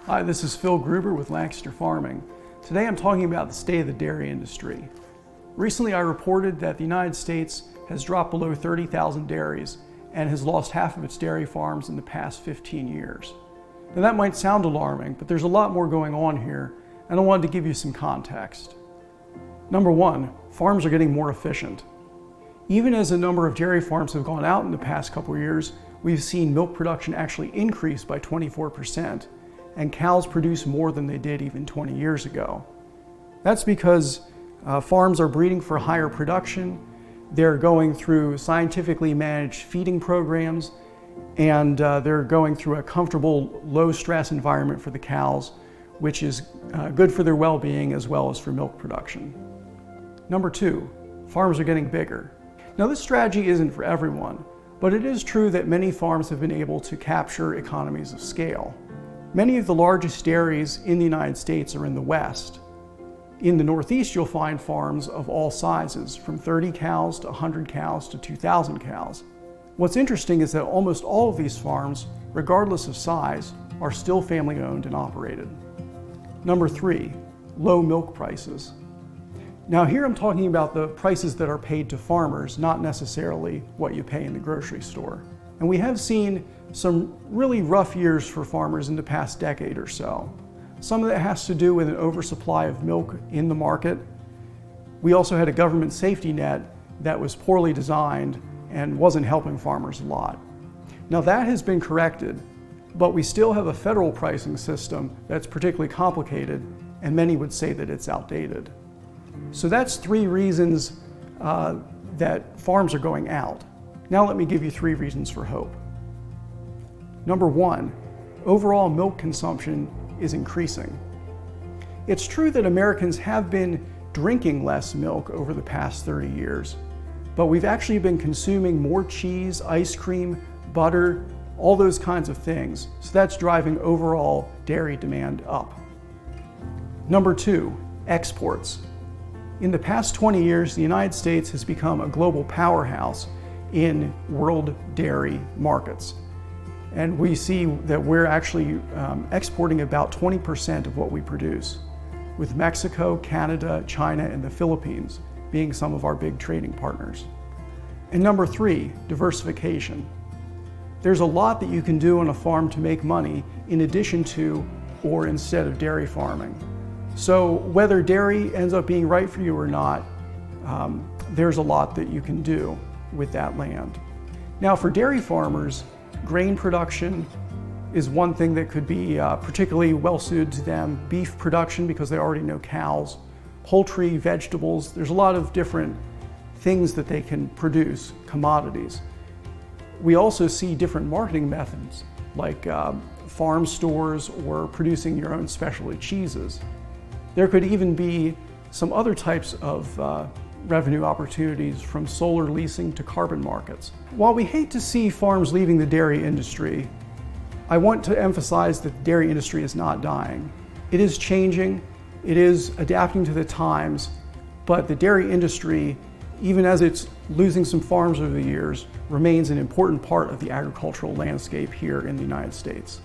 Hi, this is Phil Gruber with Lancaster Farming. Today I'm talking about the state of the dairy industry. Recently I reported that the United States has dropped below 30,000 dairies and has lost half of its dairy farms in the past 15 years. Now that might sound alarming, but there's a lot more going on here, and I wanted to give you some context. Number one, farms are getting more efficient. Even as a number of dairy farms have gone out in the past couple of years, we've seen milk production actually increase by 24%, and cows produce more than they did even 20 years ago. That's because farms are breeding for higher production, they're going through scientifically managed feeding programs, and they're going through a comfortable, low-stress environment for the cows, which is good for their well-being as well as for milk production. Number two, farms are getting bigger. Now this strategy isn't for everyone, but it is true that many farms have been able to capture economies of scale. Many of the largest dairies in the United States are in the West. In the Northeast, you'll find farms of all sizes, from 30 cows to 100 cows to 2,000 cows. What's interesting is that almost all of these farms, regardless of size, are still family-owned and operated. Number three, low milk prices. Now here I'm talking about the prices that are paid to farmers, not necessarily what you pay in the grocery store. And we have seen some really rough years for farmers in the past decade or so. Some of that has to do with an oversupply of milk in the market. We also had a government safety net that was poorly designed and wasn't helping farmers a lot. Now that has been corrected, but we still have a federal pricing system that's particularly complicated, and many would say that it's outdated. So that's three reasons that farms are going out. Now let me give you three reasons for hope. Number one, overall milk consumption is increasing. It's true that Americans have been drinking less milk over the past 30 years, but we've actually been consuming more cheese, ice cream, butter, all those kinds of things. So that's driving overall dairy demand up. Number two, exports. In the past 20 years, the United States has become a global powerhouse in world dairy markets. And we see that we're actually exporting about 20% of what we produce, with Mexico, Canada, China, and the Philippines being some of our big trading partners. And number three, diversification. There's a lot that you can do on a farm to make money in addition to or instead of dairy farming. So whether dairy ends up being right for you or not, there's a lot that you can do with that land. Now for dairy farmers, grain production is one thing that could be particularly well suited to them. Beef production, because they already know cows. Poultry, vegetables, there's a lot of different things that they can produce, commodities. We also see different marketing methods, like farm stores or producing your own specialty cheeses. There could even be some other types of revenue opportunities, from solar leasing to carbon markets. While we hate to see farms leaving the dairy industry, I want to emphasize that the dairy industry is not dying. It is changing, it is adapting to the times, but the dairy industry, even as it's losing some farms over the years, remains an important part of the agricultural landscape here in the United States.